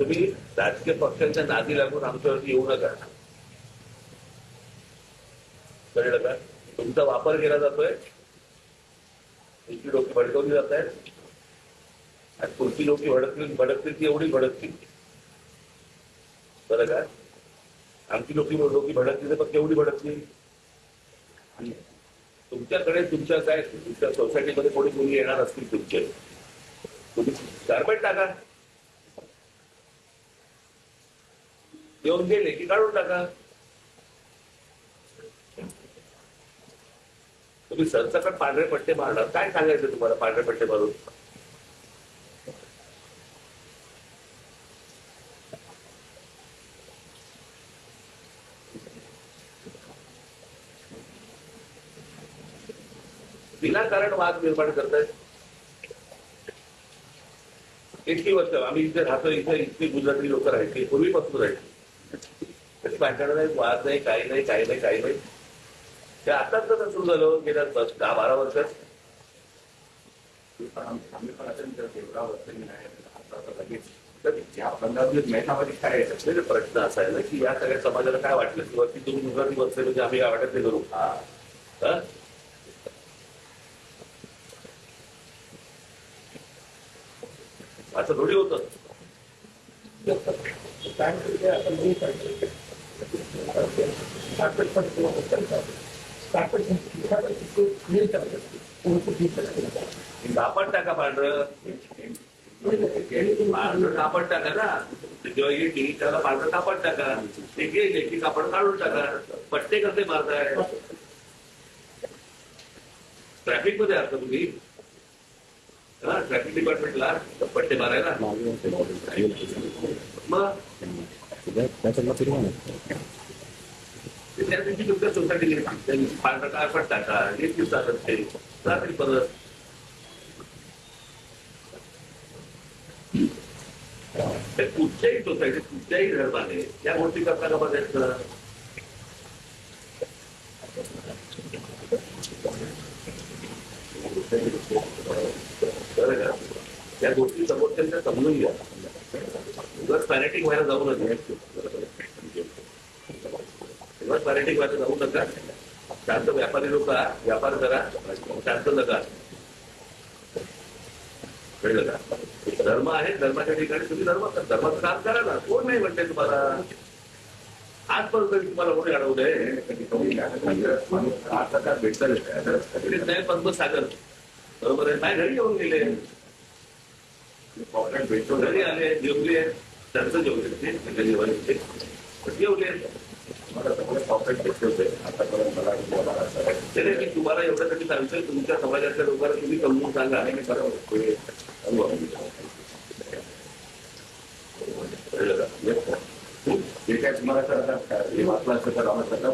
तुम्ही राजकीय पक्षांच्या नादी लागून आमच्यावरती येऊ नका. कळलं का? तुमचा वापर केला जातोय, तुमची लोक भडकवली जात आहेत आणि पुढची लोक भडकतील ती एवढी भडकतील. बरं का? आमची लोक भडकली तर केवढी भडकली. तुमच्याकडे तुमच्या सोसायटीमध्ये कोणी मुली येणार असतील तुमचे, तुम्ही गारमेंट टाका, येऊन गेले की काढून टाका. तुम्ही सरसकट पांढरे पट्टे मारणार, काय सांगायचं तुम्हाला पांढरे पट्टे मारून? विनाकारण वाद निर्माण करतायत. इतकी वर्ष आम्ही इथे राहतो, इथे इतकी गुजराती लोक राहायची, पूर्वीपासून राहायची, कधी भांडण नाही, वाद नाही, काही नाही, काही नाही, काही नाही. ते आताच तर सुरू झालं गेल्या 10-12 वर्षात. आम्ही पण आता 13 वर्ष या पंधरामध्ये महिन्यामध्ये काय आहे प्रश्न असा आहे ना की या सगळ्या समाजाला काय वाटलं की वरती तुम्ही गुजराती वर्ष म्हणजे आम्ही काय वाटत नाही करू. असं थोडी होतं. कापड टाका पांढरं, पांढरं कापड टाका ना. जेव्हा येईल त्याला पांढरं कापड टाका, ते गेले की कापड काढून टाका. पट्टे कसे मारताय? ट्रॅफिक मध्ये असता तुम्ही, ट्रॅफिक डिपार्टमेंटला पट्टे मारायला मग त्या दिवशी तुमच्या सोसायटी पांढरा कापड टाका, एक दिवसात असते रात्री परत. कुठच्याही सोसायटीत कुठच्याही धर्माने या गोष्टी करताना बघायचं. या गोष्टी समोरच्या समजून घ्या. उगाच पॅरेटिक व्हायला जाऊ नका. उगाच पॅरेटिक व्हायला जाऊ नका. शांत व्यापारी लोक व्यापार करा, शांत नका. कळलं का? धर्म आहे, धर्माच्या ठिकाणी तुम्ही धर्माचं काम करा ना. कोण नाही म्हणते तुम्हाला. आजपर्यंत तुम्हाला कोणी अडवलंय? नाही पद्मसागर बरोबर आहे, नाही घरी येऊन गेले, घरी आले, जेवले, त्यांचं जेवले, जेवले. तुम्हाला एवढ्यासाठी सांगतोय, तुमच्या समाजाच्या लोकांना तुम्ही समजून सांगा. जे काय तुम्हाला करतात वाचला असतं तर आम्हाला